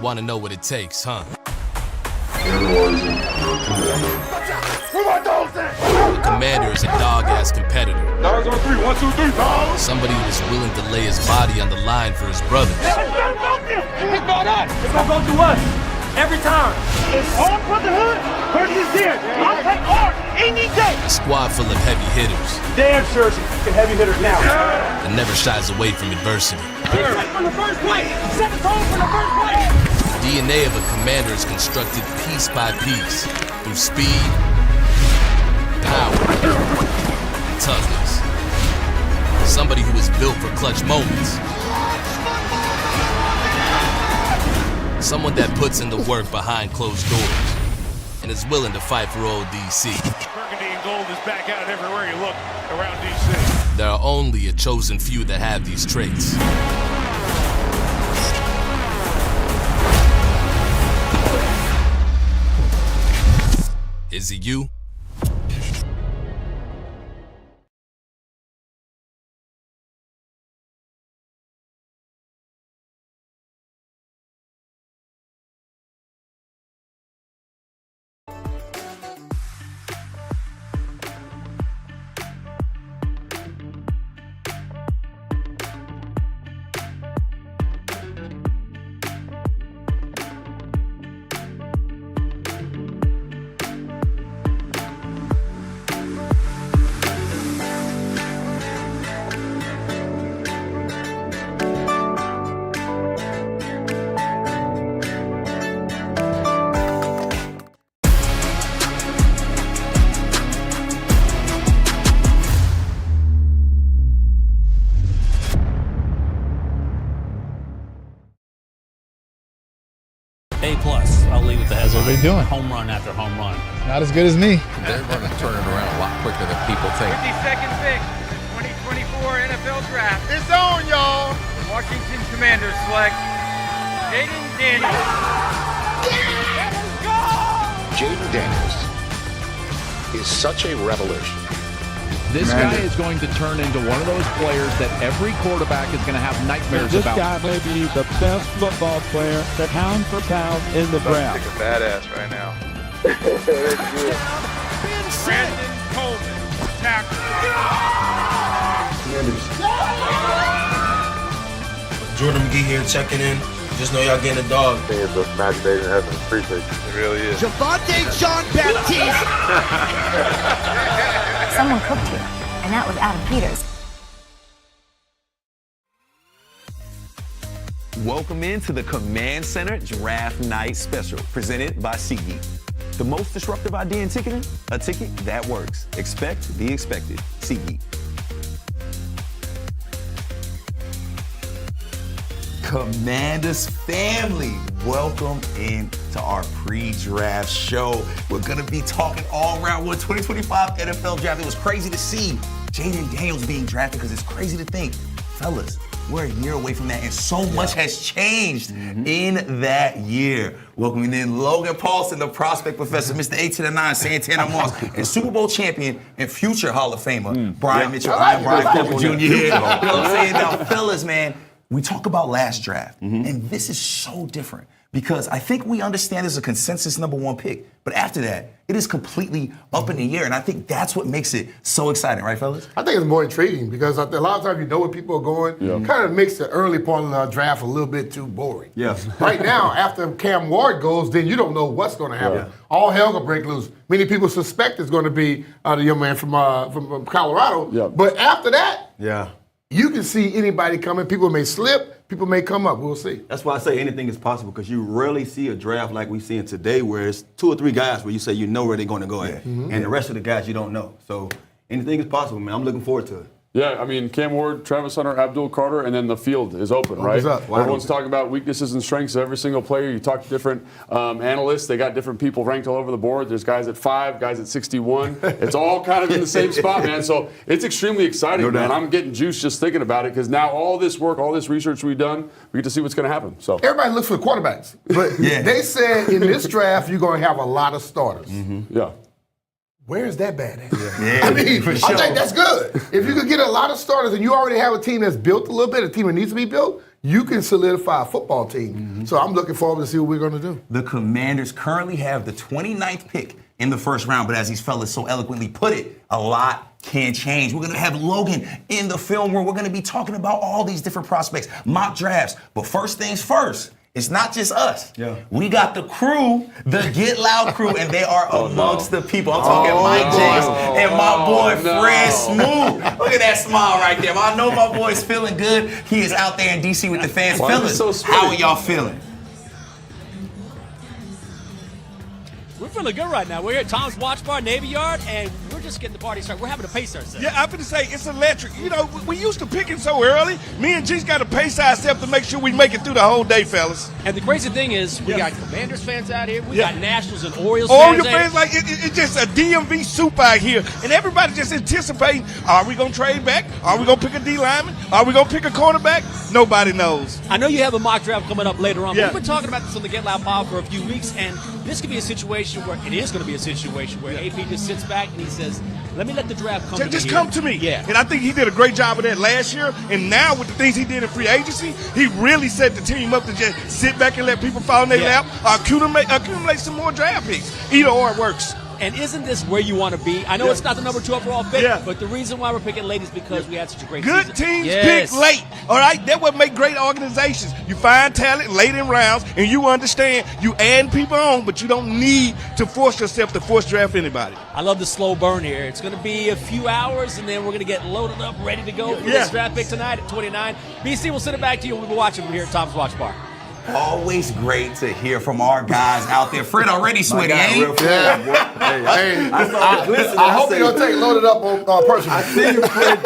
want to know what it takes, huh? The commander is a dog-ass competitor. Dogs on 3, 1, 2, 3, dogs. Somebody who is willing to lay his body on the line for his brothers. It's going to go through us. Every time. It's on for the hood. Purdy is there. I'll take hard any day. A squad full of heavy hitters. Damn sure some heavy hitters now. That never shies away from adversity. From the first play. Set the tone from the first play. The DNA of a commander is constructed piece by piece through speed, power, and toughness. Somebody who is built for clutch moments. Someone that puts in the work behind closed doors and is willing to fight for old DC. Burgundy and gold is back out everywhere you look around DC. There are only a chosen few that have these traits. Is it you? A+. I'll leave it to How's everybody doing? Home run after home run. Not as good as me. They're going to turn it around a lot quicker than people think. 52nd pick, 2024 NFL Draft. It's on, y'all. Washington Commanders select Jaden Daniels. Jaden Daniels is such a revelation. This guy is going to turn into one of those players that every quarterback is going to have nightmares this about. This guy may be the best football player, that pound for pound in the draft. Pick a badass right now. Brandon Coleman, tackle. Jordan McGee here checking in. Just know y'all getting a dog. I think it's a match made in heaven. Appreciate you. It really is. Javonte Jean Baptiste. Someone cooked here, and that was Adam Peters. Welcome into the Command Center Draft Night Special, presented by SeatGeek. The most disruptive idea in ticketing? A ticket that works. Expect the expected. SeatGeek. Commanders family, welcome into our pre-draft show. We're gonna be talking all around 2025 NFL draft. It was crazy to see Jaden Daniels being drafted because it's crazy to think, fellas, we're a year away from that and so much has changed in that year. Welcoming in Logan Paulson, the prospect professor, Mr. 8 to the 9, Santana Moss, and Super Bowl champion and future Hall of Famer, Brian Mitchell. I'm Brian Cooper Jr. here. You know what I'm saying? Now, fellas, man, we talk about last draft, and this is so different because I think we understand there's a consensus number one pick, but after that, it is completely up in the air, and I think that's what makes it so exciting, right, fellas? I think it's more intriguing because a lot of times you know where people are going. Kind of makes the early part of the draft a little bit too boring. Yes. Right now, after Cam Ward goes, then you don't know what's going to happen. All hell will break loose. Many people suspect it's going to be the young man from Colorado, but after that, you can see anybody coming. People may slip. People may come up. We'll see. That's why I say anything is possible because you rarely see a draft like we see in today where it's 2 or 3 guys where you say you know where they're going to go at. And the rest of the guys you don't know. So anything is possible, man. I'm looking forward to it. Yeah, I mean, Cam Ward, Travis Hunter, Abdul Carter, and then the field is open, right? Everyone's talking about weaknesses and strengths of every single player. You talk to different analysts. They got different people ranked all over the board. There's guys at 5, guys at 61. It's all kind of in the same spot, man. So it's extremely exciting, man. I'm getting juiced just thinking about it because now all this work, all this research we've done, we get to see what's going to happen. So everybody looks for the quarterbacks. But they said in this draft you're going to have a lot of starters. Yeah. Where's that bad at? I mean, I think that's good. If you could get a lot of starters and you already have a team that's built a little bit, a team that needs to be built, you can solidify a football team. So I'm looking forward to see what we're going to do. The Commanders currently have the 29th pick in the first round, but as these fellas so eloquently put it, a lot can change. We're going to have Logan in the film where we're going to be talking about all these different prospects, mock drafts. But first things first, it's not just us. Yeah. We got the crew, the Get Loud crew, and they are amongst the people. I'm talking Mike James and my boy Fred Smooth. Look at that smile right there. I know my boy's feeling good. He is out there in D.C. with the fans. Fellas, how are y'all feeling? We're feeling good right now. We're here at Tom's Watch Bar, Navy Yard, and we're just getting the party started. We're having to pace ourselves. Yeah, I'm going to say, it's electric. You know, we used to picking so early. Me and G's got to pace ourselves to make sure we make it through the whole day, fellas. And the crazy thing is, we got Commanders fans out here. We got Nationals and Orioles fans. Oriole fans, like, it's just a DMV soup out here. And everybody just anticipating, are we going to trade back? Are we going to pick a D lineman? Are we going to pick a cornerback? Nobody knows. I know you have a mock draft coming up later on, but we've been talking about this on the Get Loud Pod for a few weeks, and this could be a situation where, it is going to be a situation where AP just sits back and he says, let me let the draft come to me. Just come to me. Yeah. And I think he did a great job of that last year. And now with the things he did in free agency, he really set the team up to just sit back and let people fall in their lap, accumulate some more draft picks. Either or it works. And isn't this where you want to be? I know it's not the number 2 overall pick, but the reason why we're picking late is because we had such a great season. Good teams pick late, all right? That's what make great organizations. You find talent late in rounds, and you understand you add people on, but you don't need to force yourself to force draft anybody. I love the slow burn here. It's going to be a few hours, and then we're going to get loaded up, ready to go for this draft pick tonight at 29. BC, we'll send it back to you, and we'll be watching from here at Tom's Watch Bar. Always great to hear from our guys out there. Fred already sweaty, ain't he? I hope you don't take loaded up on personal. I see you, Fred.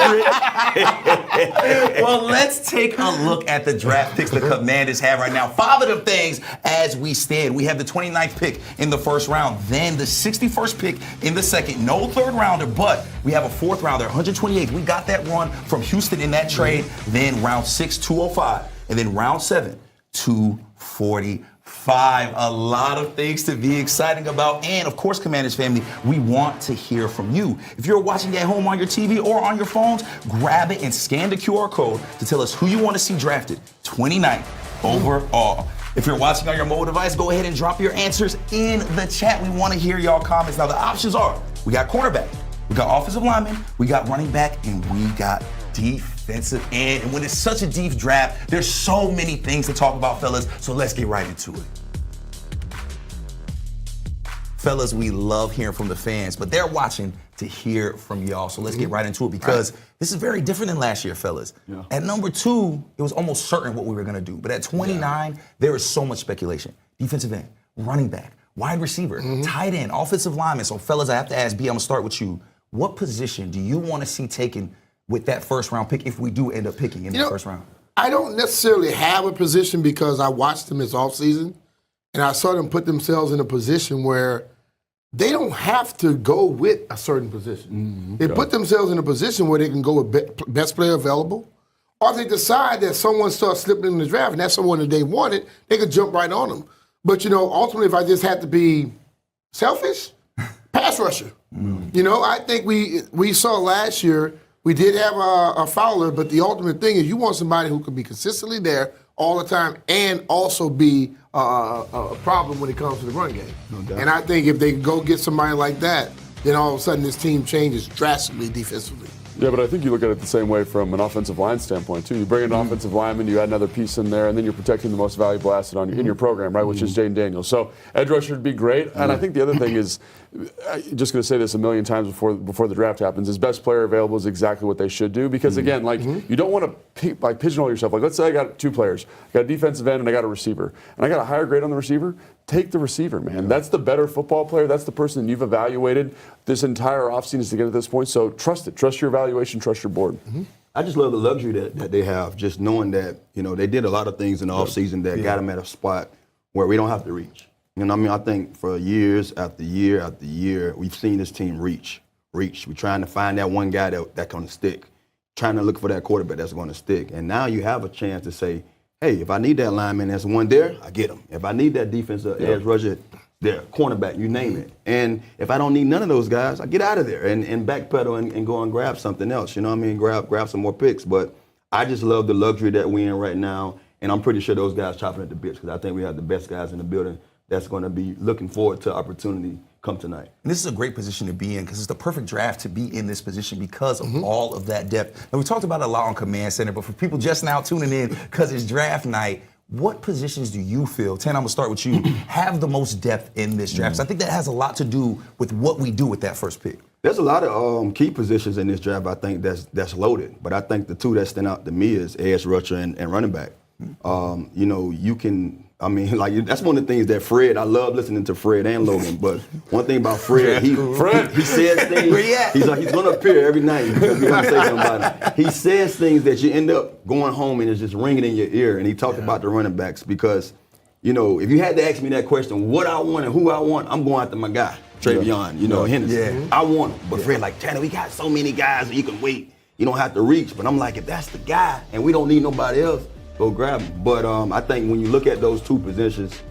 Well, let's take a look at the draft picks the Commanders have right now. 5 of them things as we stand. We have the 29th pick in the first round, then the 61st pick in the second. No third rounder, but we have a 4th rounder, 128th. We got that one from Houston in that trade. Then round 6, 205. And then round 7, 245. A lot of things to be exciting about. And of course, Commanders family, we want to hear from you. If you're watching at home on your TV or on your phones, grab it and scan the QR code to tell us who you want to see drafted 29th overall. If you're watching on your mobile device, go ahead and drop your answers in the chat. We want to hear y'all comments. Now, the options are, we got cornerback, we got offensive lineman, we got running back, and we got defensive end. And when it's such a deep draft, there's so many things to talk about, fellas. So let's get right into it. Fellas, we love hearing from the fans, but they're watching to hear from y'all. So let's get right into it because this is very different than last year, fellas. Yeah. At number 2, it was almost certain what we were going to do. But at 29, there is so much speculation. Defensive end, running back, wide receiver, tight end, offensive lineman. So fellas, I have to ask B, I'm going to start with you. What position do you want to see taken with that first round pick if we do end up picking in the first round? I don't necessarily have a position because I watched them this offseason and I saw them put themselves in a position where they don't have to go with a certain position. They put themselves in a position where they can go with best player available, or if they decide that someone starts slipping in the draft and that's someone that they wanted, they could jump right on them. But, you know, ultimately, if I just had to be selfish, pass rusher. You know, I think we saw last year, we did have a Fowler, but the ultimate thing is you want somebody who can be consistently there all the time and also be a problem when it comes to the run game. No doubt. And I think if they go get somebody like that, then all of a sudden this team changes drastically defensively. Yeah, but I think you look at it the same way from an offensive line standpoint, too. You bring in an offensive lineman, you add another piece in there, and then you're protecting the most valuable asset in your program, right, which is Jaden Daniels. So edge rusher would be great. And I think the other thing is, just going to say this a million times before the draft happens, is best player available is exactly what they should do. Because, again, like you don't want to pigeonhole yourself. Like, let's say I got 2 players. I got a defensive end and I got a receiver. And I got a higher grade on the receiver. Take the receiver, man. That's the better football player. That's the person that you've evaluated this entire offseason to get to this point. So trust it. Trust your evaluation. Trust your board. I just love the luxury that they have, just knowing that, you know, they did a lot of things in the offseason that got them at a spot where we don't have to reach. You know what I mean? I think for years after year after year, we've seen this team reach. We're trying to find that one guy that's going to stick, trying to look for that quarterback that's going to stick. And now you have a chance to say, hey, if I need that lineman that's one there, I get him. If I need that defensive edge rusher, there, cornerback, you name it. And if I don't need none of those guys, I get out of there and backpedal and go and grab something else. You know what I mean? Grab some more picks. But I just love the luxury that we're in right now. And I'm pretty sure those guys chopping at the bits because I think we have the best guys in the building that's going to be looking forward to opportunity come tonight. And this is a great position to be in because it's the perfect draft to be in this position because of all of that depth. And we talked about it a lot on Command Center, but for people just now tuning in because it's draft night, what positions do you feel, Tan, I'm going to start with you, have the most depth in this draft? So I think that has a lot to do with what we do with that first pick. There's a lot of key positions in this draft I think that's loaded, but I think the two that stand out to me is edge rusher and running back. You know, you can, I mean, like that's one of the things that Fred, I love listening to Fred and Logan, but one thing about Fred, he says things, he's going to appear every night because we're going to say something about him. He says things that you end up going home and it's just ringing in your ear, and he talked about the running backs because, you know, if you had to ask me that question, what I want and who I want, I'm going after my guy, Travion, you know, Henderson. I want him, but Fred like, Tanner, we got so many guys that you can wait. You don't have to reach, but I'm like, if that's the guy and we don't need nobody else, go grab him. But I think when you look at those two positions,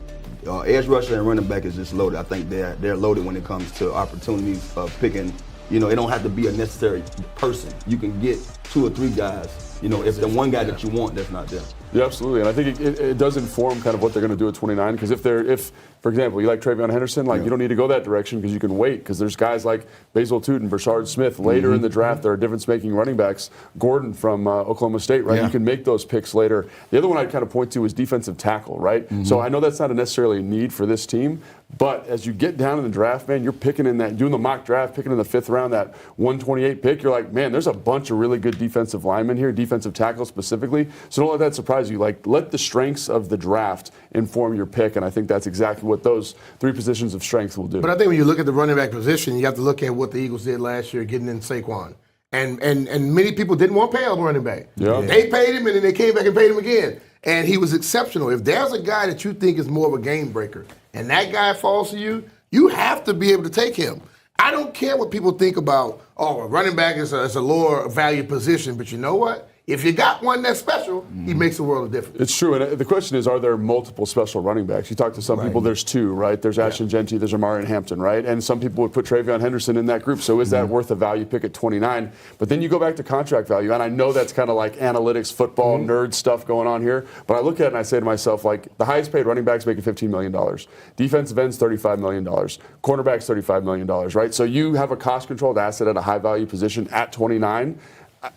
edge rusher and running back is just loaded. I think they're loaded when it comes to opportunities of picking. You know, it don't have to be a necessary person. You can get 2 or 3 guys. You know, if the one guy that you want, that's not there. Yeah, absolutely. And I think it does inform kind of what they're going to do at 29. Because if, for example, you like Travion Henderson, like you don't need to go that direction because you can wait. Because there's guys like Basil Tootin, Brashard Smith later in the draft. There are difference-making running backs. Gordon from Oklahoma State, right? You can make those picks later. The other one I'd kind of point to is defensive tackle, right? So I know that's not necessarily a need for this team. But as you get down in the draft, man, you're picking in that, doing the mock draft, picking in the 5th round, that 128 pick, you're like, man, there's a bunch of really good defensive linemen here, defensive tackles specifically. So don't let that surprise you. Like, let the strengths of the draft inform your pick, and I think that's exactly what those 3 positions of strength will do. But I think when you look at the running back position, you have to look at what the Eagles did last year, getting in Saquon. And many people didn't want to pay a running back. They paid him, and then they came back and paid him again. And he was exceptional. If there's a guy that you think is more of a game breaker, and that guy falls to you, you have to be able to take him. I don't care what people think about, a running back is a lower value position, but you know what? If you got one that's special, he makes a world of difference. It's true, and the question is, are there multiple special running backs? You talk to some people, there's 2, right? There's Ashton Genty, there's Amari Hampton, right? And some people would put Travion Henderson in that group, so is that worth a value pick at 29? But then you go back to contract value, and I know that's kind of like analytics, football, nerd stuff going on here, but I look at it and I say to myself, like, the highest paid running back's making $15 million. Defensive ends, $35 million. Cornerbacks, $35 million, right? So you have a cost-controlled asset at a high-value position at 29.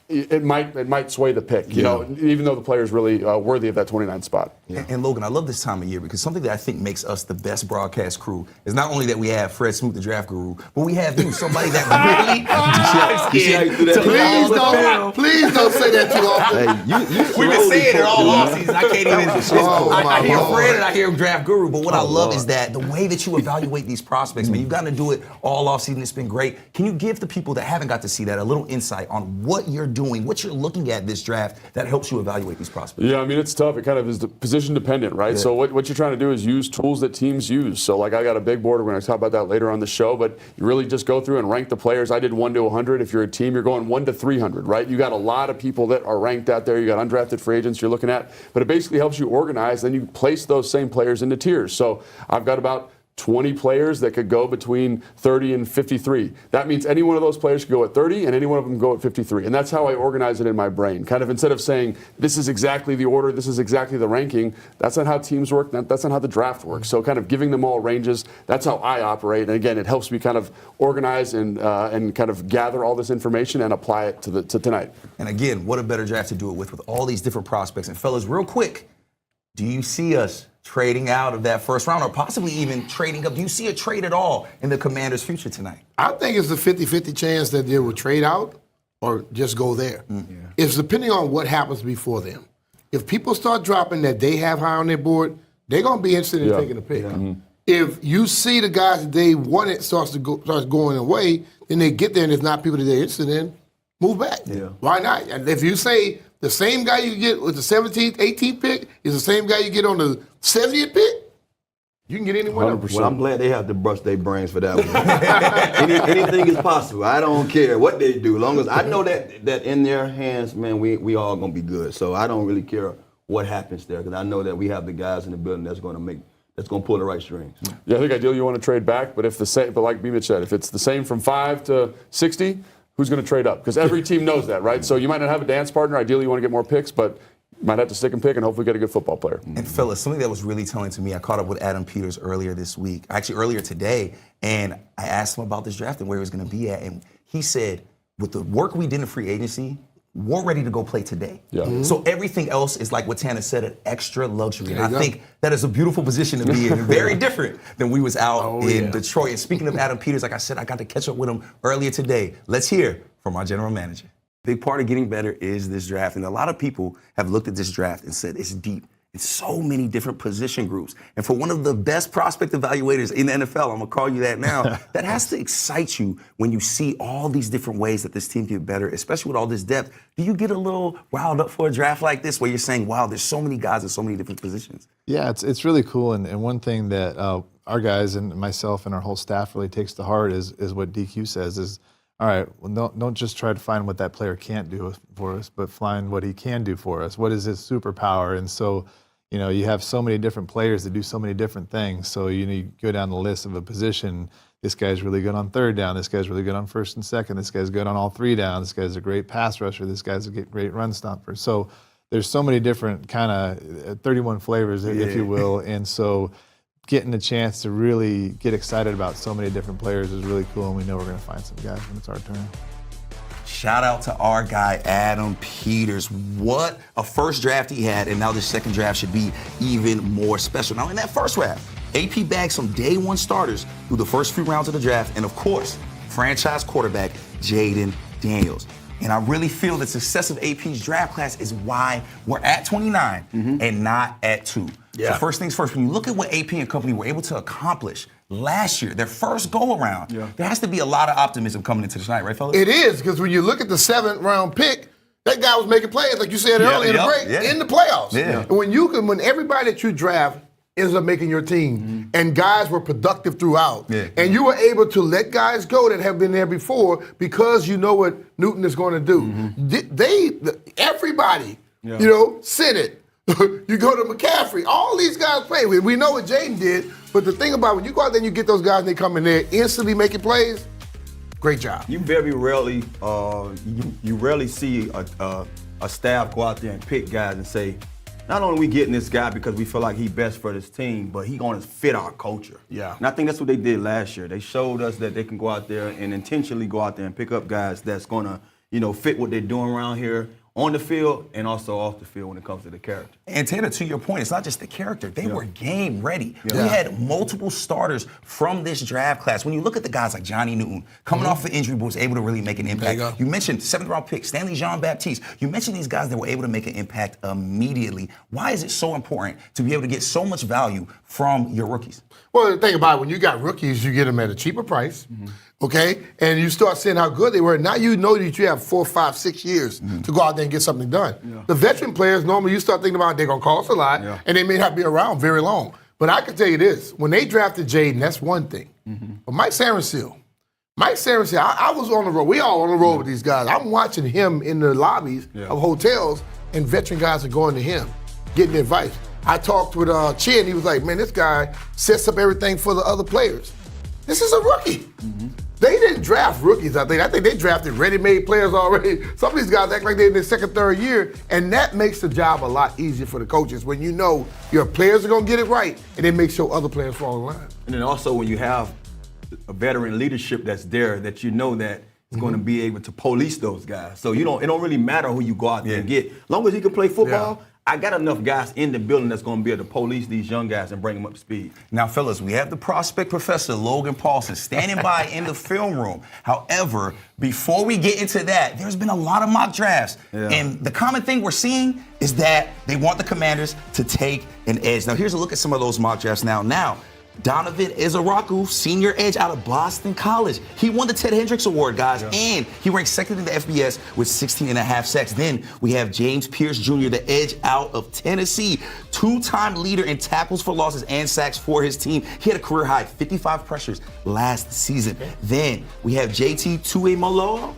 It might sway the pick, you know, even though the player is really worthy of that 29 spot. And Logan, I love this time of year because something that I think makes us the best broadcast crew is not only that we have Fred Smoot, the draft guru, but we have you, somebody that really Please don't say that too often. We've been saying it all offseason. I can't even. I hear Fred and I hear draft guru, but what I love is that the way that you evaluate these prospects, man, you've gotten to do it all offseason. It's been great. Can you give the people that haven't got to see that a little insight on what you're doing, what you're looking at this draft that helps you evaluate these prospects? Yeah, I mean, it's tough. It kind of is position dependent, right? So what you're trying to do is use tools that teams use. So like I got a big board. We're going to talk about that later on the show, but you really just go through and rank the players. I did 1 to 100. If you're a team, you're going 1 to 300, right? You got a lot of people that are ranked out there. You got undrafted free agents you're looking at, but it basically helps you organize. Then you place those same players into tiers. So I've got about 20 players that could go between 30 and 53. That means any one of those players could go at 30 and any one of them go at 53. And that's how I organize it in my brain. Kind of instead of saying, this is exactly the order, this is exactly the ranking, that's not how teams work, that's not how the draft works. So kind of giving them all ranges, that's how I operate. And again, it helps me kind of organize and kind of gather all this information and apply it to tonight. And again, what a better draft to do it with all these different prospects. And fellas, real quick, do you see us trading out of that first round or possibly even trading up? Do you see a trade at all in the Commanders' future tonight? I think it's a 50-50 chance that they will trade out or just go there. It's depending on what happens before them. If people start dropping that they have high on their board, they're going to be interested in taking a pick. If you see the guys that they wanted starts going away, then they get there and there's not people that they're interested in, move back. Why not? And if you say the same guy you get with the 17th, 18th pick is the same guy you get on the 70th pick, you can get anyone else. Well, I'm glad they have to brush their brains for that one. Anything is possible. I don't care what they do. As long as I know that in their hands, man, we all going to be good. So I don't really care what happens there because I know that we have the guys in the building that's going to pull the right strings. Yeah, I think ideally you want to trade back, but but like B-Mitch said, if it's the same from 5 to 60, who's going to trade up? Because every team knows that, right? So you might not have a dance partner. Ideally, you want to get more picks, but might have to stick and pick and hopefully get a good football player. And Phyllis, something that was really telling to me, I caught up with Adam Peters earlier this week, actually earlier today, and I asked him about this draft and where he was going to be at. And he said, with the work we did in free agency, we're ready to go play today. Yeah. So everything else is like what Tanner said, an extra luxury. And I think that is a beautiful position to be in, very different than we was out in Detroit. And speaking of Adam Peters, like I said, I got to catch up with him earlier today. Let's hear from our general manager. Big part of getting better is this draft. And a lot of people have looked at this draft and said it's deep. It's so many different position groups. And for one of the best prospect evaluators in the NFL, I'm going to call you that now, that has to excite you when you see all these different ways that this team get better, especially with all this depth. Do you get a little riled up for a draft like this where you're saying, wow, there's so many guys in so many different positions? Yeah, it's really cool. And one thing that our guys and myself and our whole staff really takes to heart is what DQ says is, all right, well, don't just try to find what that player can't do for us, but find what he can do for us. What is his superpower? And so, you have so many different players that do so many different things. So, you go down the list of a position. This guy's really good on third down. This guy's really good on first and second. This guy's good on all three downs. This guy's a great pass rusher. This guy's a great run stopper. So there's so many different kind of 31 flavors, if you will. And so getting a chance to really get excited about so many different players is really cool, and we know we're going to find some guys when it's our turn. Shout out to our guy, Adam Peters. What a first draft he had, and now this second draft should be even more special. Now, in that first draft, AP bagged some day one starters through the first few rounds of the draft, and of course, franchise quarterback Jaden Daniels. And I really feel the success of AP's draft class is why we're at 29 and not at 2. Yeah. So first things first, when you look at what AP and company were able to accomplish last year, their first go-around, there has to be a lot of optimism coming into tonight, right, fellas? It is, because when you look at the 7th-round pick, that guy was making plays, like you said earlier in the break, in the playoffs. Yeah. And when everybody that you draft ends up making your team, and guys were productive throughout, and you were able to let guys go that have been there before because you know what Newton is going to do. Everybody, Senate, you go to McCaffrey, all these guys play. We know what Jaden did, but the thing about when you go out there and you get those guys and they come in there instantly making plays, great job. You very rarely, you rarely see a staff go out there and pick guys and say, not only are we getting this guy because we feel like he's best for this team, but he's going to fit our culture. Yeah. And I think that's what they did last year. They showed us that they can go out there and intentionally go out there and pick up guys that's going to, fit what they're doing around here on the field and also off the field when it comes to the character. And Taylor, to your point, it's not just the character. They were game ready. We had multiple starters from this draft class. When you look at the guys like Johnny Newton, coming off the injury, but was able to really make an impact. You mentioned 7th-round pick, Stanley Jean-Baptiste. You mentioned these guys that were able to make an impact immediately. Why is it so important to be able to get so much value from your rookies? Well, the thing about it, when you got rookies, you get them at a cheaper price, okay? And you start seeing how good they were. Now you know that you have 4, 5, 6 years to go out there and get something done. The veteran players, normally you start thinking about they're going to cost a lot, and they may not be around very long. But I can tell you this, when they drafted Jaden, that's one thing. But Mike Sarenseal, I was on the road. We all on the road with these guys. I'm watching him in the lobbies of hotels, and veteran guys are going to him, getting advice. I talked with Chin. He was like, man, this guy sets up everything for the other players. This is a rookie. They didn't draft rookies, I think. I think they drafted ready-made players already. Some of these guys act like they're in their second, third year, and that makes the job a lot easier for the coaches when you know your players are going to get it right, and it makes sure other players fall in line. And then also when you have a veteran leadership that's there, that you know that is going to be able to police those guys. So it don't really matter who you go out there and get. As long as he can play football, I got enough guys in the building that's going to be able to police these young guys and bring them up to speed. Now, fellas, we have the prospect professor, Logan Paulson, standing by in the film room. However, before we get into that, there's been a lot of mock drafts. And the common thing we're seeing is that they want the Commanders to take an edge. Now, here's a look at some of those mock drafts now. Donovan Izaraku, senior edge out of Boston College. He won the Ted Hendricks Award, guys, and he ranked second in the FBS with 16.5 sacks. Then we have James Pierce Jr., the edge out of Tennessee. two-time leader in tackles for losses and sacks for his team. He had a career-high 55 pressures last season. Then we have JT Tuimoloau,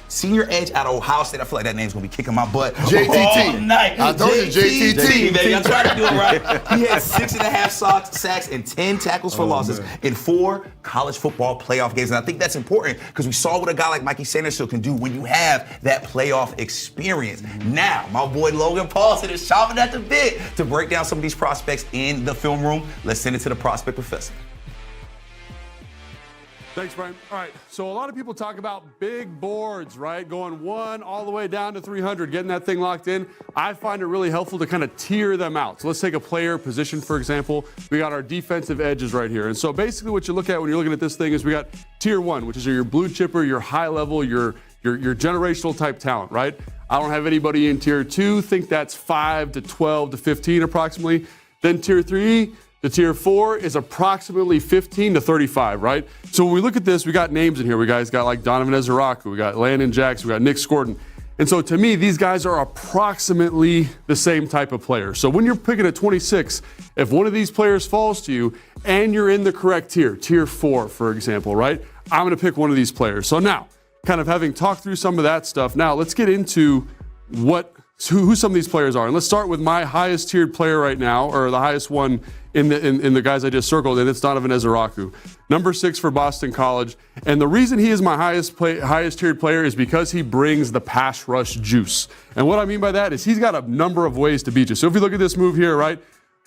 senior edge out of Ohio State. I feel like that name's going to be kicking my butt JTT. all night. I told you, JTT. Baby. I tried to do it right. He had 6.5 sacks and 10 tackles for losses in 4 college football playoff games. And I think that's important because we saw what a guy like Mikey Sanderson can do when you have that playoff experience. Now, my boy Logan Paulson is chomping at the bit to break down some of these prospects in the film room. Let's send it to the prospect professor. Thanks, Brian. All right, so a lot of people talk about big boards, right? Going 1 all the way down to 300, getting that thing locked in. I find it really helpful to kind of tier them out. So let's take a player position, for example. We got our defensive edges right here. And so basically what you look at when you're looking at this thing is we got tier 1, which is your blue chipper, your high level, your generational type talent, right? I don't have anybody in tier 2. Think that's 5 to 12 to 15 approximately. Then tier 3. The tier 4 is approximately 15 to 35, right? So when we look at this, we got names in here. We guys got like Donovan Ezeraku, we got Landon Jackson, we got Nick Scordon. And so to me, these guys are approximately the same type of player. So when you're picking at 26, if one of these players falls to you and you're in the correct tier, tier 4, for example, right? I'm going to pick one of these players. So now, kind of having talked through some of that stuff, now let's get into who some of these players are. And let's start with my highest tiered player right now, or the highest one in the guys I just circled, and it's Donovan Ezeraku, number 6 for Boston College. And the reason he is my highest tiered player is because he brings the pass rush juice. And what I mean by that is he's got a number of ways to beat you. So if you look at this move here, right?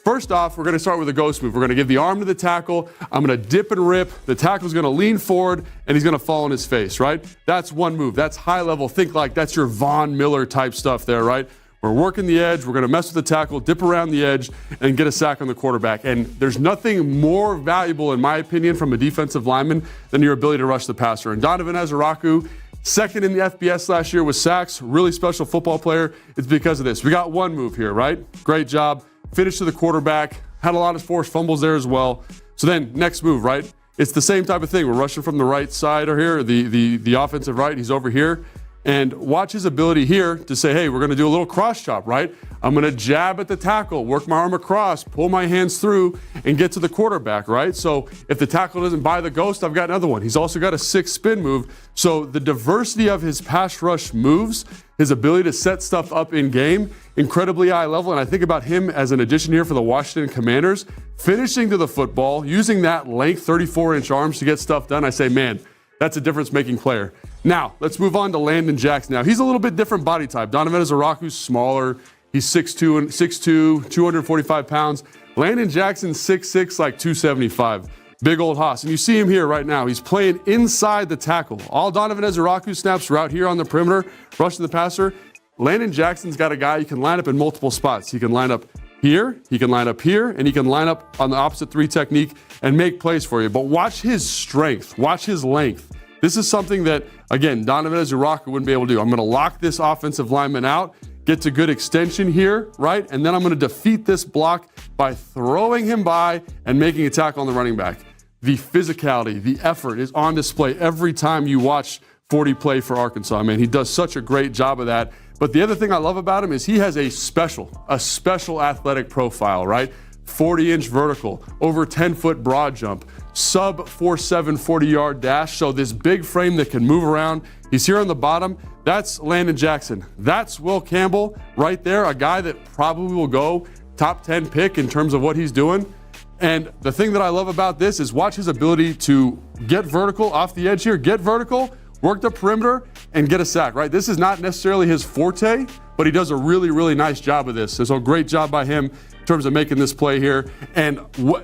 First off, we're going to start with a ghost move. We're going to give the arm to the tackle. I'm going to dip and rip. The tackle's going to lean forward, and he's going to fall on his face, right? That's one move. That's high level. Think like that's your Von Miller type stuff there, right? We're working the edge. We're going to mess with the tackle, dip around the edge, and get a sack on the quarterback. And there's nothing more valuable, in my opinion, from a defensive lineman than your ability to rush the passer. And Donovan Ezeraku, second in the FBS last year with sacks, really special football player. It's because of this. We got one move here, right? Great job. Finish to the quarterback. Had a lot of forced fumbles there as well. So then next move, right? It's the same type of thing. We're rushing from the right side or here, the offensive right. He's over here. And watch his ability here to say, hey, we're going to do a little cross chop, right? I'm going to jab at the tackle, work my arm across, pull my hands through, and get to the quarterback, right? So if the tackle doesn't buy the ghost, I've got another one. He's also got a 6 spin move. So the diversity of his pass rush moves, his ability to set stuff up in game, incredibly high level. And I think about him as an addition here for the Washington Commanders, finishing to the football, using that length, 34-inch arms to get stuff done. I say, man, that's a difference-making player. Now, let's move on to Landon Jackson. Now, he's a little bit different body type. Donovan Ezeraku's smaller. He's 6'2", 245 pounds. Landon Jackson's 6'6", like 275. Big old hoss. And you see him here right now. He's playing inside the tackle. All Donovan Ezeraku snaps are out here on the perimeter, rushing the passer. Landon Jackson's got a guy he can line up in multiple spots. He can line up here, he can line up here, and he can line up on the opposite 3 technique and make plays for you. But watch his strength, watch his length. This is something that, again, Donovan Ezeraku wouldn't be able to do. I'm going to lock this offensive lineman out, get to good extension here, right? And then I'm going to defeat this block by throwing him by and making a tackle on the running back. The physicality, the effort is on display every time you watch 40 play for Arkansas. Man, he does such a great job of that. But the other thing I love about him is he has a special athletic profile, right? 40-inch vertical, over 10-foot broad jump, sub 4.7 40-yard dash. So this big frame that can move around. He's here on the bottom. That's Landon Jackson. That's Will Campbell right there, a guy that probably will go top 10 pick in terms of what he's doing. And the thing that I love about this is watch his ability to get vertical off the edge here, get vertical, work the perimeter, and get a sack, right? This is not necessarily his forte, but he does a really, really nice job of this. So great job by him in terms of making this play here. And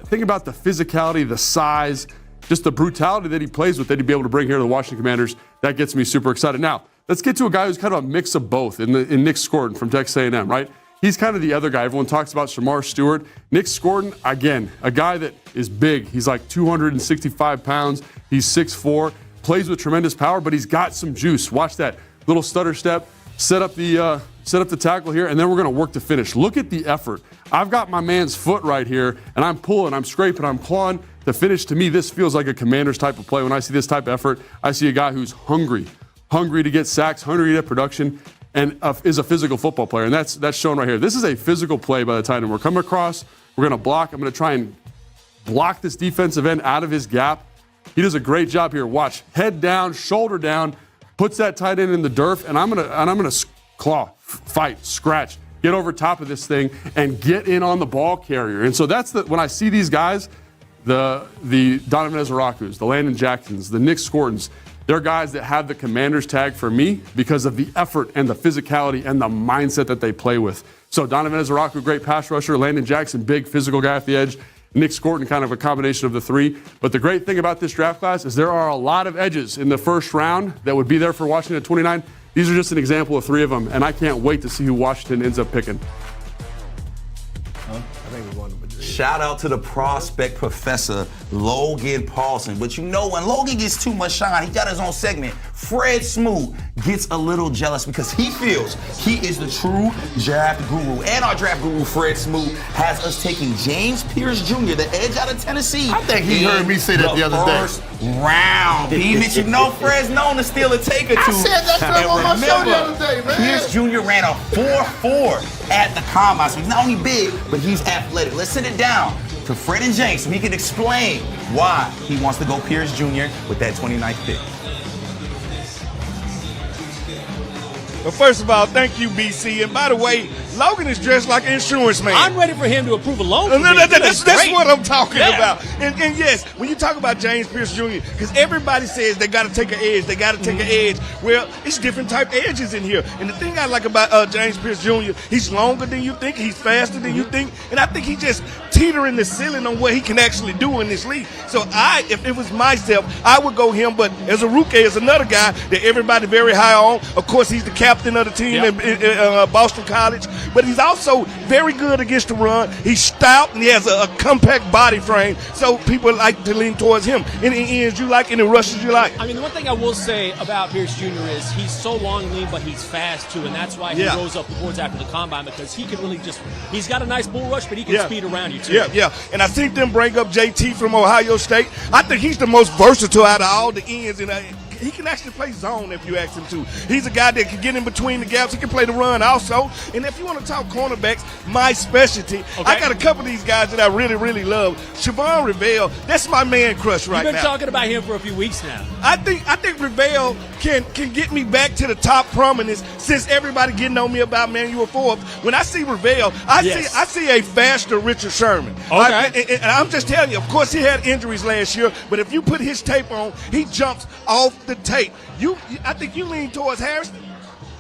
think about the physicality, the size, just the brutality that he plays with that he'd be able to bring here to the Washington Commanders. That gets me super excited. Now, let's get to a guy who's kind of a mix of both in Nick Scordon from Texas A&M, right? He's kind of the other guy. Everyone talks about Shamar Stewart. Nick Scordon, again, a guy that is big. He's like 265 pounds. He's 6'4", plays with tremendous power, but he's got some juice. Watch that little stutter step, set up the tackle here, and then we're going to work to finish. Look at the effort. I've got my man's foot right here, and I'm pulling, I'm scraping, I'm clawing. The finish, to me, this feels like a Commanders type of play. When I see this type of effort, I see a guy who's hungry to get sacks, hungry to get production. and is a physical football player, and that's shown right here. This is a physical play by the tight end. We're coming across. We're going to block. I'm going to try and block this defensive end out of his gap. He does a great job here. Watch, head down, shoulder down, puts that tight end in the dirt, and I'm gonna claw, fight, scratch, get over top of this thing, and get in on the ball carrier. And so that's when I see these guys, the Donovan Ezerakus, the Landon Jacksons, the Nick Scortons, they're guys that have the commander's tag for me because of the effort and the physicality and the mindset that they play with. So Donovan Ezeraku, great pass rusher. Landon Jackson, big physical guy off the edge. Nick Scorton, kind of a combination of the three. But the great thing about this draft class is there are a lot of edges in the first round that would be there for Washington at 29. These are just an example of 3 of them, and I can't wait to see who Washington ends up picking. Shout out to the prospect professor, Logan Paulson. But you know, when Logan gets too much shine, he got his own segment. Fred Smoot gets a little jealous because he feels he is the true draft guru. And our draft guru, Fred Smoot, has us taking James Pierce Jr., the edge out of Tennessee. I think he heard me say that the other day. First round. He mentioned Fred's known to steal a take or two. I said that to him on my show the other day, man. Pierce Jr. ran a 4.4 at the combine, so he's not only big, but he's athletic. Let's send it down to Fred and James so he can explain why he wants to go Pierce Jr. with that 29th pick. Well, first of all, thank you, BC. And by the way, Logan is dressed like an insurance man. I'm ready for him to approve a loan. That's what I'm talking about. And yes, when you talk about James Pierce Jr., because everybody says they got to take an edge, Well, it's different type edges in here. And the thing I like about James Pierce Jr., he's longer than you think, he's faster than you think, and I think he just teetering the ceiling on what he can actually do in this league. So if it was myself, I would go him. But as a rookie, as another guy that everybody very high on. Of course, he's the captain of the team at Boston College. But he's also very good against the run. He's stout and he has a compact body frame, so people like to lean towards him. Any ends you like, any rushes you like? I mean, the one thing I will say about Pierce Jr. is he's so long and lean, but he's fast too, and that's why he goes up the boards after the combine, because he can really he's got a nice bull rush, but he can speed around you too. Yeah. And I think them bring up JT from Ohio State. I think he's the most versatile out of all the ends, and he can actually play zone if you ask him to. He's a guy that can get in between the gaps. He can play the run also. And if you want to talk cornerbacks, my specialty, I got a couple of these guys that I really, really love. Siobhan Rivell, that's my man crush right now. You've been talking about him for a few weeks now. I think Rivell can get me back to the top prominence since everybody getting on me about Manuel Forbes. When I see Rivell, I see a faster Richard Sherman. Okay. And I'm just telling you, of course he had injuries last year, but if you put his tape on, he jumps off the tape. I think you lean towards Harrison.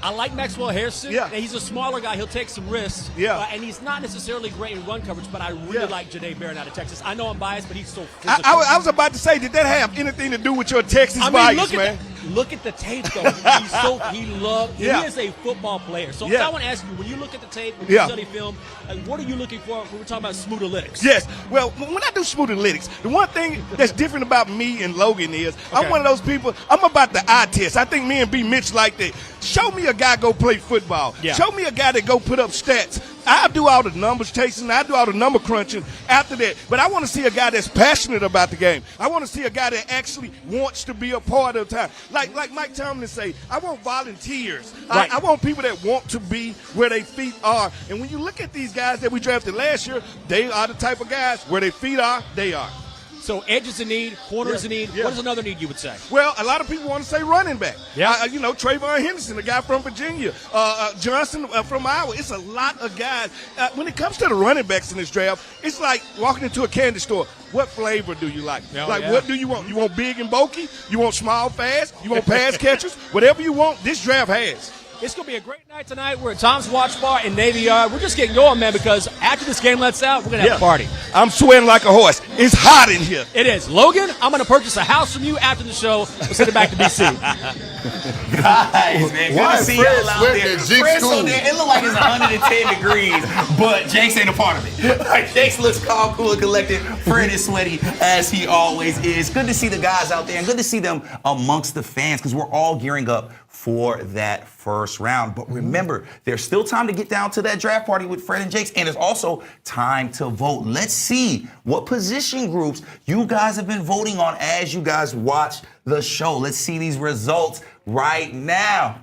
I like Maxwell Harrison. Yeah. He's a smaller guy. He'll take some risks. Yeah. And he's not necessarily great in run coverage, but I really like Janae Barron out of Texas. I know I'm biased, but he's so physical. I was about to say, did that have anything to do with your Texas bias, man? Look at the tape, though. He is a football player. So I want to ask you, when you look at the tape, when you study film, what are you looking for when we're talking about Smootalytics? Yes. Well, when I do Smootalytics, the one thing that's different about me and Logan is I'm one of those people, I'm about the eye test. I think me and B. Mitch like that. Show me a guy go play football. Yeah. Show me a guy that go put up stats. I do all the numbers chasing. I do all the number crunching after that. But I want to see a guy that's passionate about the game. I want to see a guy that actually wants to be a part of the time. Like Mike Tomlin say, I want volunteers. Right. I want people that want to be where their feet are. And when you look at these guys that we drafted last year, they are the type of guys where their feet are, they are. So edge is a need, corner is a need. What is another need you would say? Well, a lot of people want to say running back. Yeah. Trayvon Henderson, the guy from Virginia. Johnson from Iowa. It's a lot of guys. When it comes to the running backs in this draft, it's like walking into a candy store. What flavor do you like? What do you want? You want big and bulky? You want small, fast? You want pass catchers? Whatever you want, this draft has. It's going to be a great night tonight. We're at Tom's Watch Bar in Navy Yard. We're just getting going, man, because after this game lets out, we're going to have a party. I'm sweating like a horse. It's hot in here. It is. Logan, I'm going to purchase a house from you after the show. We'll send it back to BC. Guys, man, good to see y'all out there. Fred's so there. It looks like it's 110 degrees, but Jakes ain't a part of it. Like, Jakes looks calm, cool, and collected. Fred is sweaty, as he always is. Good to see the guys out there, and good to see them amongst the fans, because we're all gearing up for that first round. But remember, there's still time to get down to that draft party with Fred and Jakes, and there's also time to vote. Let's see what position groups you guys have been voting on as you guys watch the show. Let's see these results right now.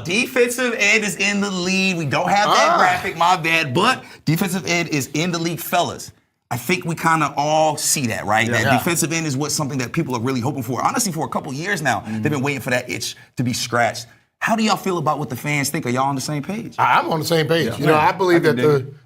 Defensive end is in the lead. We don't have that graphic, my bad. But defensive end is in the league, fellas. I think we kind of all see that, right? That defensive end is something that people are really hoping for. Honestly, for a couple years now, they've been waiting for that itch to be scratched. How do y'all feel about what the fans think? Are y'all on the same page? I'm on the same page. I believe that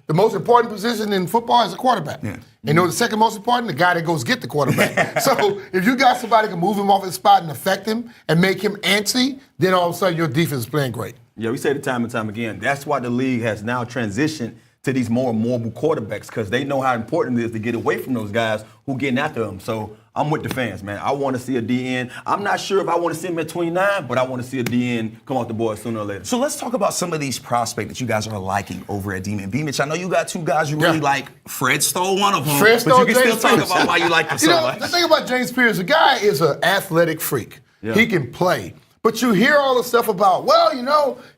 the most important position in football is a quarterback. Yeah. And the second most important, the guy that goes get the quarterback. So if you got somebody who can move him off his spot and affect him and make him antsy, then all of a sudden your defense is playing great. Yeah, we say it time and time again. That's why the league has now transitioned to these more mobile quarterbacks because they know how important it is to get away from those guys who getting after them. So I'm with the fans, man. I want to see a DN. I'm not sure if I want to see him at 29, but I want to see a DN come off the board sooner or later. So let's talk about some of these prospects that you guys are liking over at D-Man. B-Mitch, I know you got two guys you really like. Fred stole one of them, but you can still talk about why you like them so much. The thing about James Pierce, the guy is an athletic freak. Yeah. He can play. But you hear all the stuff about,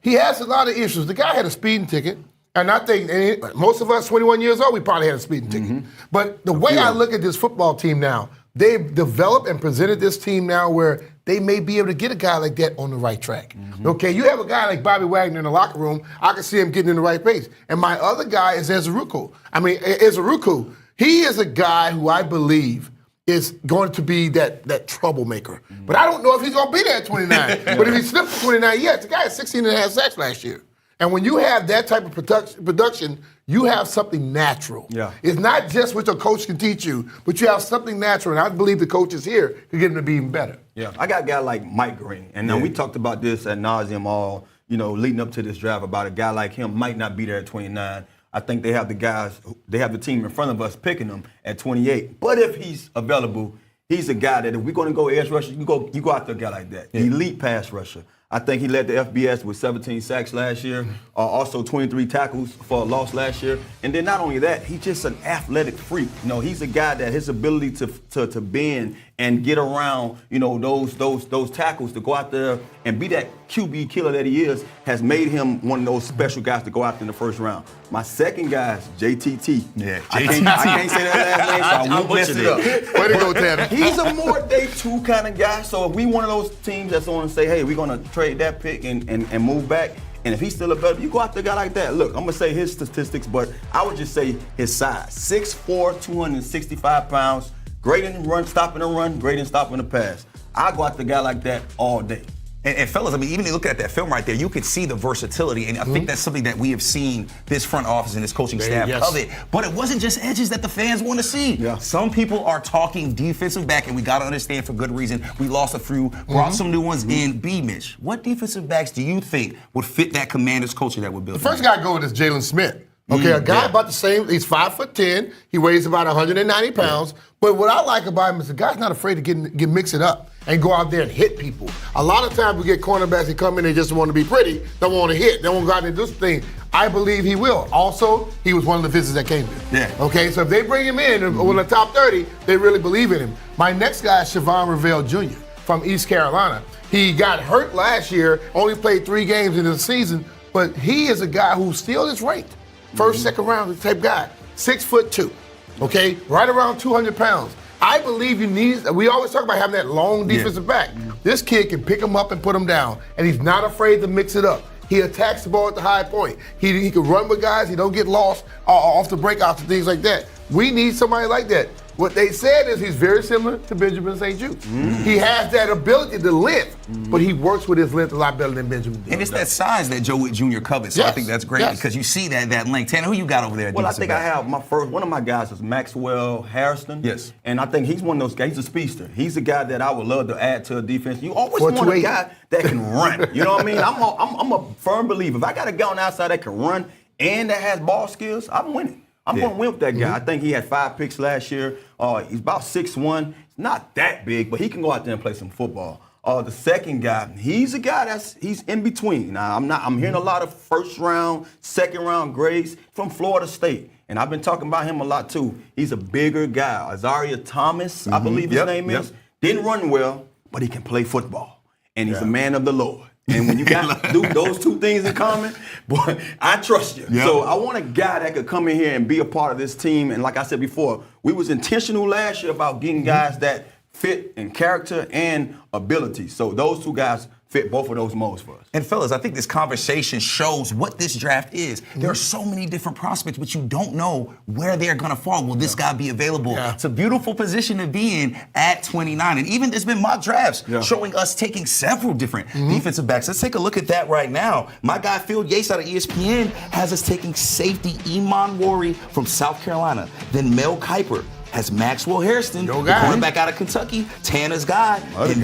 he has a lot of issues. The guy had a speeding ticket. And I think most of us, 21 years old, we probably had a speeding ticket. But the way I look at this football team now, they've developed and presented this team now where they may be able to get a guy like that on the right track. Okay, you have a guy like Bobby Wagner in the locker room, I can see him getting in the right pace. And my other guy is Ezeruku. He is a guy who I believe is going to be that troublemaker. But I don't know if he's going to be there at 29. But if he slipped to 29, yes, the guy had 16 and a half sacks last year. And when you have that type of production, you have something natural. Yeah. It's not just what your coach can teach you, but you have something natural. And I believe the coaches here can get him to be even better. Yeah, I got a guy like Mike Green. And we talked about this ad nauseum all, leading up to this draft about a guy like him might not be there at 29. I think they have the team in front of us picking him at 28. But if he's available, he's a guy that if we're going to go edge rusher, you go out to a guy like that. Yeah. Elite pass rusher. I think he led the FBS with 17 sacks last year, also 23 tackles for a loss last year. And then not only that, he's just an athletic freak. He's a guy that his ability to bend and get around, those tackles to go out there and be that QB killer that he is has made him one of those special guys to go out there in the first round. My second guy is JTT. Yeah, JTT. I can't say that last name, so I won't mess it up. Way to go, Tanner. He's a more day two kind of guy. So if we one of those teams that's going to say, hey, we're going to trade that pick and move back, and if he's still available, you go after a guy like that. Look, I'm going to say his statistics, but I would just say his size. 6'4", 265 pounds, great in the run, stopping the run, great in stopping the pass. I go after a guy like that all day. And fellas, even looking at that film right there, you could see the versatility, and I think that's something that we have seen this front office and this coaching staff covet. But it wasn't just edges that the fans want to see. Yeah. Some people are talking defensive back, and we got to understand for good reason. We lost a few, brought some new ones in. B-Mitch, what defensive backs do you think would fit that Commanders culture that we're building? The first guy I go with is Jalen Smith. Okay, a guy about the same, he's 5'10", he weighs about 190 pounds, but what I like about him is the guy's not afraid to get mix it up and go out there and hit people. A lot of times we get cornerbacks that come in and just want to be pretty, don't want to hit, they won't go out there and do this thing. I believe he will. Also, he was one of the visitors that came here. Yeah. Okay, so if they bring him in with the top 30, they really believe in him. My next guy is Siobhan Revelle Jr. from East Carolina. He got hurt last year, only played 3 games in the season, but he is a guy who still is ranked. First, second round type guy, 6'2", okay, right around 200 pounds. I believe we always talk about having that long defensive back. This kid can pick him up and put him down, and he's not afraid to mix it up. He attacks the ball at the high point. He can run with guys, he don't get lost off the breakouts and things like that. We need somebody like that. What they said is he's very similar to Benjamin St. Jude. He has that ability to lift, but he works with his length a lot better than Benjamin did. And it's that size that Joe Witt Jr. covets, so I think that's great because you see that length. Tanner, who you got over there? Well, I think I have one of my guys is Maxwell Harrison. Yes. And I think he's one of those guys, he's a speedster. He's a guy that I would love to add to a defense. You always want a guy that can run. You know what I mean? I'm a firm believer. If I got a guy on the outside that can run and that has ball skills, I'm winning. I'm going to win with that guy. I think he had 5 picks last year. He's about 6'1". He's not that big, but he can go out there and play some football. The second guy, he's a guy he's in between. Now, I'm hearing a lot of first round, second round grades from Florida State. And I've been talking about him a lot too. He's a bigger guy. Azaria Thomas, I believe his name is. Didn't run well, but he can play football. And he's a man of the Lord. And when you got those two things in common, boy, I trust you. Yep. So I want a guy that could come in here and be a part of this team. And like I said before, we was intentional last year about getting guys that fit in character and ability. So those two guys fit both of those modes for us. And fellas, I think this conversation shows what this draft is. There are so many different prospects, but you don't know where they're going to fall. Will this guy be available? Yeah. It's a beautiful position to be in at 29. And even there's been mock drafts showing us taking several different defensive backs. Let's take a look at that right now. My guy Phil Yates out of ESPN has us taking safety Iman Wari from South Carolina. Then Mel Kiper has Maxwell Hairston, the cornerback out of Kentucky, Tanner's guy.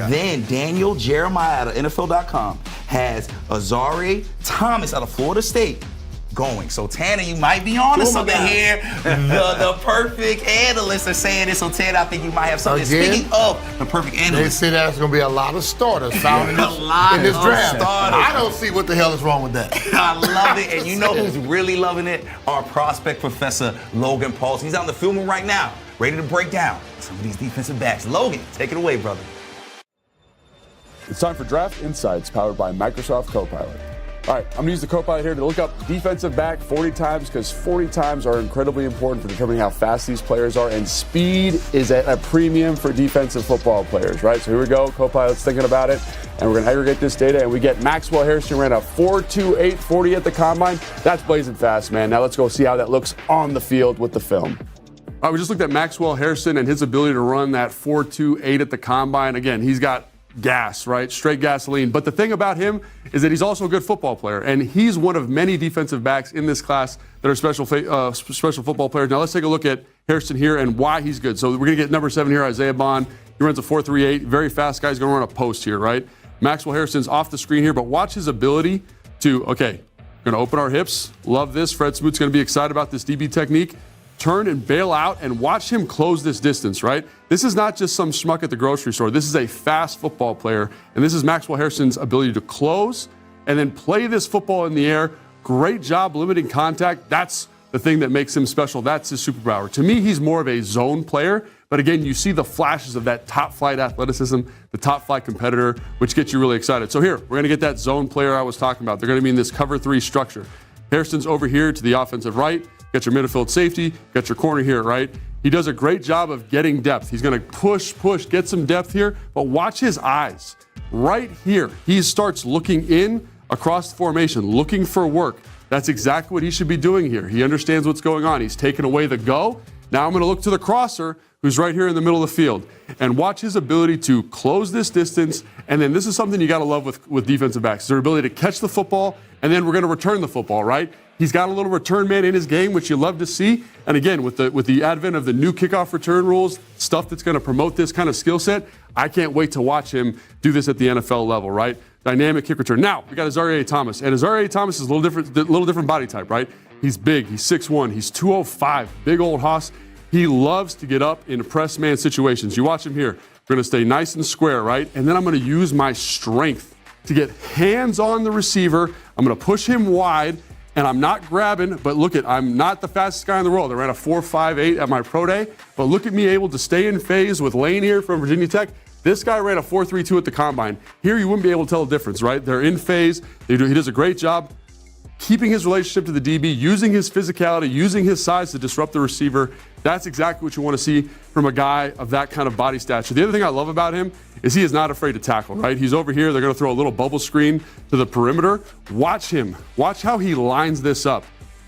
Then Daniel Jeremiah out of NFL.com has Azari Thomas out of Florida State going. So Tanner, you might be on to something here. The perfect analysts are saying this. So Tanner, I think you might have something. Again, speaking of the perfect analysts, they say there's going to be a lot of starters found in this draft. I don't see what the hell is wrong with that. I love it. And you know who's really loving it? Our prospect professor, Logan Pauls. He's out in the film room right now, ready to break down some of these defensive backs. Logan, take it away, brother. It's time for Draft Insights, powered by Microsoft Copilot. All right, I'm going to use the Copilot here to look up defensive back 40 times, because 40 times are incredibly important for determining how fast these players are, and speed is at a premium for defensive football players, right? So here we go. Copilot's thinking about it, and we're going to aggregate this data, and we get Maxwell Hairston ran a 4.28 40 at the combine. That's blazing fast, man. Now let's go see how that looks on the field with the film. All right, we just looked at Maxwell Hairston and his ability to run that 4.28 at the combine. Again, he's got gas, right? Straight gasoline. But the thing about him is that he's also a good football player, and he's one of many defensive backs in this class that are special football players. Now let's take a look at Hairston here and why he's good. So we're going to get number 7 here, Isaiah Bond. He runs a 4.38, very fast guy. He's going to run a post here, right? Maxwell Hairston's off the screen here, but watch his ability to, okay, going to open our hips. Love this. Fred Smoot's going to be excited about this DB technique. Turn and bail out and watch him close this distance, right? This is not just some schmuck at the grocery store. This is a fast football player, and this is Maxwell Hairston's ability to close and then play this football in the air. Great job limiting contact. That's the thing that makes him special. That's his superpower. To me, he's more of a zone player, but again, you see the flashes of that top-flight athleticism, the top-flight competitor, which gets you really excited. So here, we're going to get that zone player I was talking about. They're going to be in this cover 3 structure. Hairston's over here to the offensive right. Got your midfield safety, got your corner here, right? He does a great job of getting depth. He's going to push, get some depth here, but watch his eyes. Right here, he starts looking in across the formation, looking for work. That's exactly what he should be doing here. He understands what's going on. He's taken away the go. Now I'm going to look to the crosser, who's right here in the middle of the field, and watch his ability to close this distance. And then this is something you got to love with defensive backs, their ability to catch the football, and then we're going to return the football, right? He's got a little return man in his game, which you love to see. And again, with the advent of the new kickoff return rules, stuff that's going to promote this kind of skill set, I can't wait to watch him do this at the NFL level, right? Dynamic kick return. Now, we got Azariah Thomas. And Azariah Thomas is a little different body type, right? He's big. He's 6'1". He's 205. Big old hoss. He loves to get up in press man situations. You watch him here. We're going to stay nice and square, right? And then I'm going to use my strength to get hands on the receiver. I'm going to push him wide. And I'm not grabbing, but look I'm not the fastest guy in the world. I ran a 4.58 at my pro day, but look at me able to stay in phase with Lane here from Virginia Tech. This guy ran a 4.32 at the combine. Here you wouldn't be able to tell the difference, right? They're in phase. He does a great job keeping his relationship to the DB, using his physicality, using his size to disrupt the receiver. That's exactly what you want to see from a guy of that kind of body stature. The other thing I love about him is he is not afraid to tackle, right? He's over here. They're going to throw a little bubble screen to the perimeter. Watch him. Watch how he lines this up.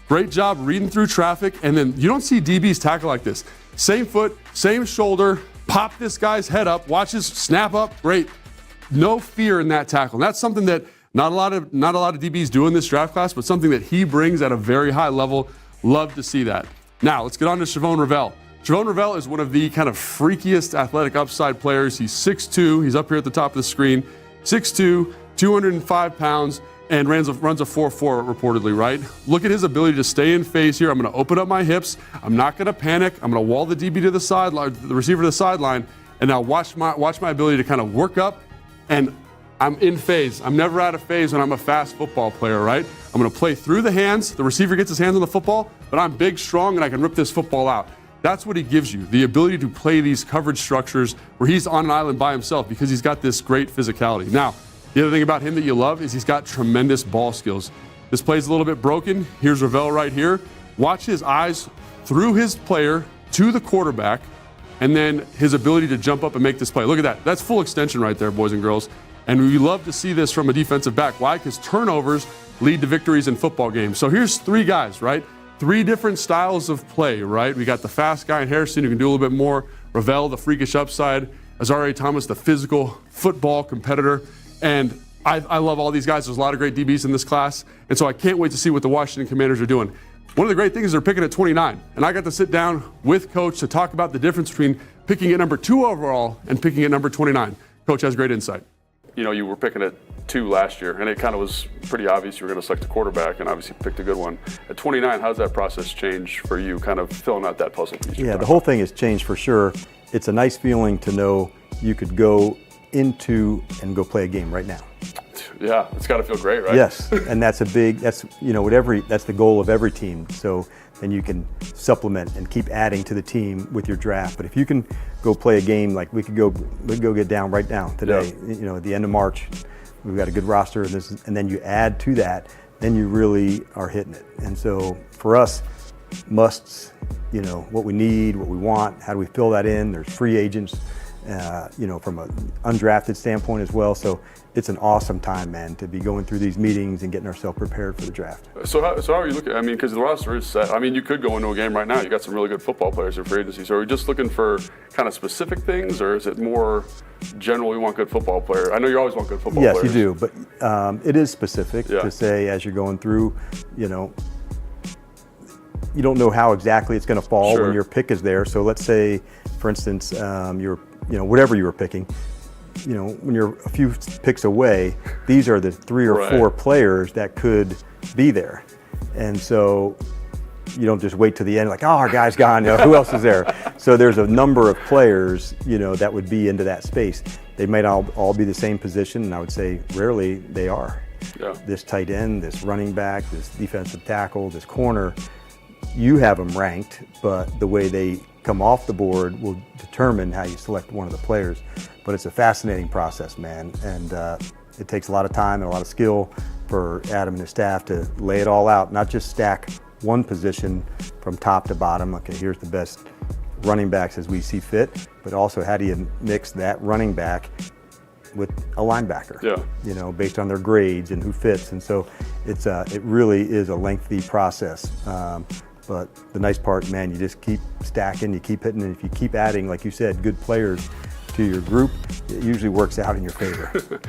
Great job reading through traffic. And then you don't see DBs tackle like this. Same foot, same shoulder, pop this guy's head up, watch his snap up. Great. No fear in that tackle. And that's something that not a lot of DBs do in this draft class, but something that he brings at a very high level. Love to see that. Now, let's get on to Chavon Ravel. Chavon Ravel is one of the kind of freakiest athletic upside players. He's 6'2". He's up here at the top of the screen. 6'2", 205 pounds, and runs a 4.4 reportedly, right? Look at his ability to stay in phase here. I'm going to open up my hips. I'm not going to panic. I'm going to wall the DB to the sideline, the receiver to the sideline, and now watch my ability to kind of work up, and I'm in phase. I'm never out of phase when I'm a fast football player, right? I'm going to play through the hands. The receiver gets his hands on the football, but I'm big, strong, and I can rip this football out. That's what he gives you, the ability to play these coverage structures where he's on an island by himself because he's got this great physicality. Now, the other thing about him that you love is he's got tremendous ball skills. This play's a little bit broken. Here's Ravel right here. Watch his eyes through his player to the quarterback, and then his ability to jump up and make this play. Look at that. That's full extension right there, boys and girls. And we love to see this from a defensive back. Why? Because turnovers lead to victories in football games. So here's 3 guys, right? 3 different styles of play, right? We got the fast guy in Harrison who can do a little bit more. Ravel, the freakish upside. Azareye'h Thomas, the physical football competitor. And I love all these guys. There's a lot of great DBs in this class. And so I can't wait to see what the Washington Commanders are doing. One of the great things is they're picking at 29. And I got to sit down with Coach to talk about the difference between picking at number 2 overall and picking at number 29. Coach has great insight. You know, you were picking at 2 last year, and it kind of was pretty obvious you were going to select a quarterback, and obviously picked a good one. At 29, how's that process change for you, kind of filling out that puzzle piece? Yeah, the whole thing has changed for sure. It's a nice feeling to know you could go into and go play a game right now. Yeah, it's got to feel great, right? Yes, and that's the goal of every team. So then you can supplement and keep adding to the team with your draft. But if you can go play a game, like we could go get down right now today. Yeah. You know, at the end of March, we've got a good roster, and then you add to that, then you really are hitting it. And so for us, musts, you know, what we need, what we want, how do we fill that in? There's free agents, you know, from an undrafted standpoint as well. So it's an awesome time, man, to be going through these meetings and getting ourselves prepared for the draft. So how are you looking? I mean, because the roster is set. I mean, you could go into a game right now. You got some really good football players in free agency. So are we just looking for kind of specific things, or is it more general? We want good football players. I know you always want good football players. Yes, you do, but it is specific to say as you're going through. You know, you don't know how exactly it's going to fall when your pick is there. So let's say, for instance, whatever you were picking. You know, when you're a few picks away, these are the 3 or 4 players that could be there. And so you don't just wait to the end like, oh, our guy's gone, who else is there? So there's a number of players, you know, that would be into that space. They might all be the same position, and I would say rarely they are. Yeah. This tight end, this running back, this defensive tackle, this corner, you have them ranked, but the way they come off the board will determine how you select one of the players. But it's a fascinating process, man, and it takes a lot of time and a lot of skill for Adam and his staff to lay it all out, not just stack one position from top to bottom. Okay, here's the best running backs as we see fit, but also how do you mix that running back with a linebacker? Yeah. You know, based on their grades and who fits, and so it really is a lengthy process. But the nice part, man, you just keep stacking, you keep hitting, and if you keep adding, like you said, good players to your group, it usually works out in your favor.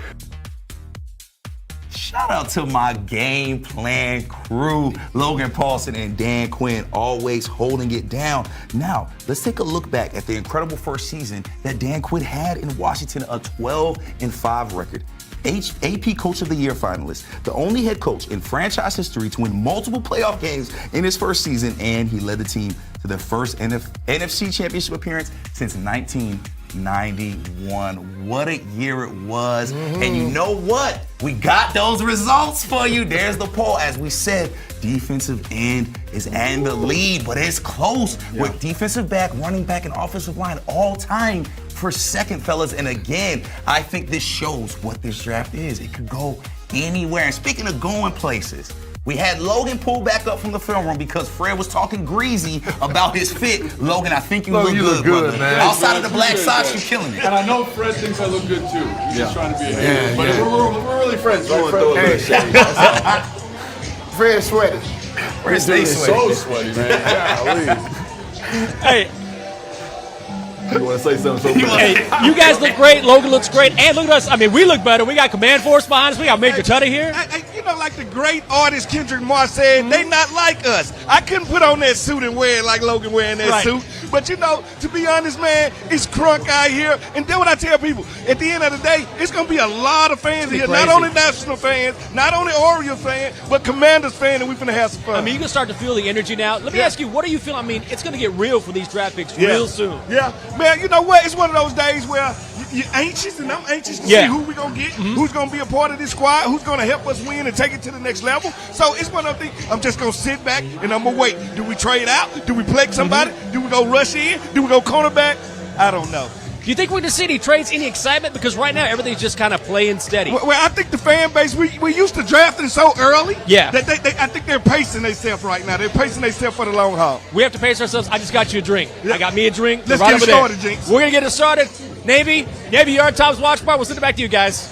Shout out to my game plan crew, Logan Paulson and Dan Quinn, always holding it down. Now, let's take a look back at the incredible first season that Dan Quinn had in Washington, a 12-5 record. AP Coach of the Year finalist, the only head coach in franchise history to win multiple playoff games in his first season, and he led the team to the first NFC Championship appearance since 1991. What a year it was. And you know what? We got those results for you. There's the poll. As we said, defensive end is in the lead, but it's close with defensive back, running back, and offensive line all time for second, fellas. And again, I think this shows what this draft is. It could go anywhere. And speaking of going places, we had Logan pull back up from the film room because Fred was talking greasy about his fit. Logan, I think you look good, brother. Man. Outside of the black socks, you're killing it. And I know Fred thinks I look good too. He's just trying to be a hater. But we're really friends. Right? Fred's sweaty. Fred's sweaty. So sweaty, man. Yeah, hey. You want to say something? Hey, you guys look great. Logan looks great. And look at us. I mean, we look better. We got Command Force behind us. We got Major Tutty here. You know, like the great artist Kendrick Lamar said, they not like us. I couldn't put on that suit and wear it like Logan wearing that suit. But, you know, to be honest, man, it's crunk out here. And then what I tell people, at the end of the day, it's going to be a lot of fans here. Not only National fans, not only Orioles fans, but Commanders fans, and we're going to have some fun. I mean, you can start to feel the energy now. Let me ask you, what do you feel? I mean, it's going to get real for these draft picks real soon. Yeah. Man, you know what? It's one of those days where you're anxious, and I'm anxious to see who we're going to get, who's going to be a part of this squad, who's going to help us win and take it to the next level. So it's one of those things. I'm just going to sit back, and I'm going to wait. Do we trade out? Do we play somebody? Do we go rush in? Do we go cornerback? I don't know. Do you think we're going to see any trades, any excitement? Because right now, everything's just kind of playing steady. Well, I think the fan base, we used to drafting so early. Yeah. That I think they're pacing themselves right now. They're pacing themselves for the long haul. We have to pace ourselves. I just got you a drink. I got me a drink. Let's get it started, Jinx. We're going to get it started. Navy, you're our Tom's Watch Bar. We'll send it back to you guys.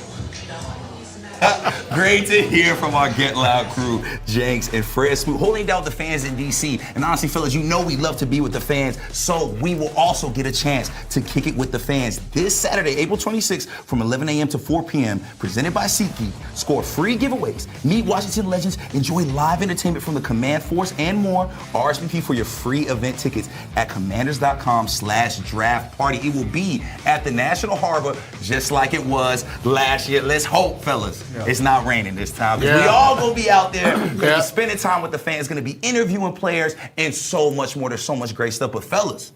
Great to hear from our Get Loud crew, Jenks and Fred Smoot, holding down the fans in D.C. And honestly, fellas, you know we love to be with the fans, so we will also get a chance to kick it with the fans this Saturday, April 26th, from 11 a.m. to 4 p.m., presented by SeatGeek. Score free giveaways, meet Washington legends, enjoy live entertainment from the Command Force, and more. RSVP for your free event tickets at commanders.com/draft party. It will be at the National Harbor, just like it was last year. Let's hope, fellas, it's not raining this time. We all gonna be out there, gonna be spending time with the fans, gonna be interviewing players, and so much more. There's so much great stuff. But fellas,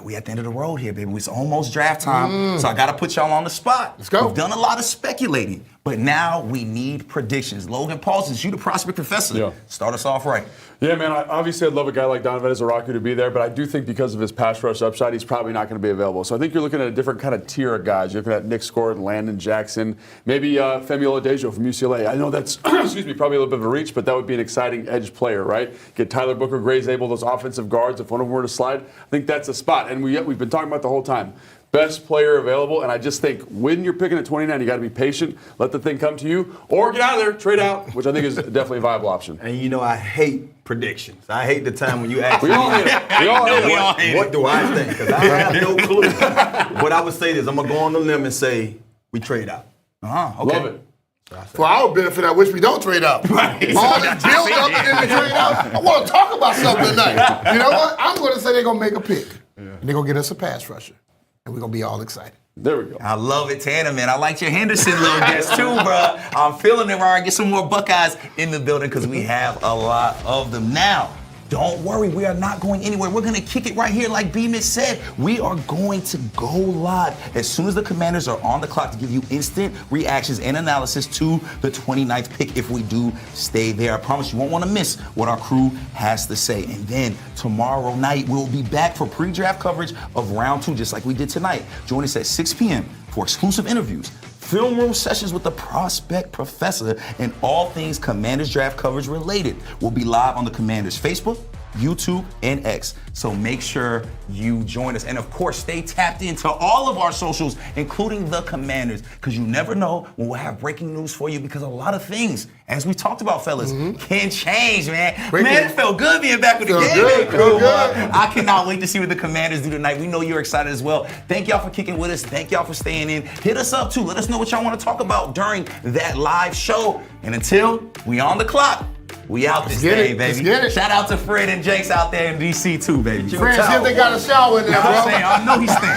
we at the end of the road here, baby. It's almost draft time, so I gotta put y'all on the spot. Let's go. We've done a lot of speculating, but now we need predictions. Logan Paul, since you the prospect professor, start us off right. Yeah, man, obviously I'd love a guy like Donovan Izaraku to be there, but I do think because of his pass rush upside, he's probably not going to be available. So I think you're looking at a different kind of tier of guys. You're looking at Nick Scored, Landon Jackson, maybe Femi Oladejo from UCLA. I know that's, excuse me, probably a little bit of a reach, but that would be an exciting edge player, right? Get Tyler Booker, Grays Abel, those offensive guards, if one of them were to slide, I think that's a spot. And we've been talking about the whole time. Best player available, and I just think when you're picking at 29, you got to be patient, let the thing come to you, or get out of there, trade out, which I think is definitely a viable option. And you know, I hate predictions. I hate the time when you ask we all hate it. We all hate it. What do I think? Because I have no clue. But I would say this: I'm gonna go on the limb and say we trade out. Okay. Love it. For our benefit, I wish we don't trade out. Right. All this build up and then we trade out. I want to talk about something tonight. You know what? I'm going to say they're going to make a pick. And they're going to get us a pass rusher. And we're going to be all excited. There we go. I love it, Tanner, man. I liked your Henderson little guess too, bro. I'm feeling it, Ryan. Get some more Buckeyes in the building because we have a lot of them. Now, don't worry. We are not going anywhere. We're going to kick it right here like B-Mitch said. We are going to go live as soon as the Commanders are on the clock to give you instant reactions and analysis to the 29th pick if we do stay there. I promise you won't want to miss what our crew has to say. And then tomorrow night, we'll be back for pre-draft coverage of round 2, just like we did tonight. Join us at 6 p.m. for exclusive interviews, film room sessions with the prospect professor, and all things Commanders draft coverage related. We'll be live on the Commanders Facebook, YouTube, and X. So make sure you join us. And of course, stay tapped into all of our socials, including the Commanders, because you never know when we'll have breaking news for you, because a lot of things, as we talked about, fellas, can change, man. Man, it felt good being back with the game crew. I cannot wait to see what the Commanders do tonight. We know you're excited as well. Thank y'all for kicking with us. Thank y'all for staying in. Hit us up, too. Let us know what y'all want to talk about during that live show. And until we on the clock, we out this day, baby. Shout out to Fred and Jenks out there in D.C. too, baby. Fred, see if they got a shower in there, bro. I know he's staying.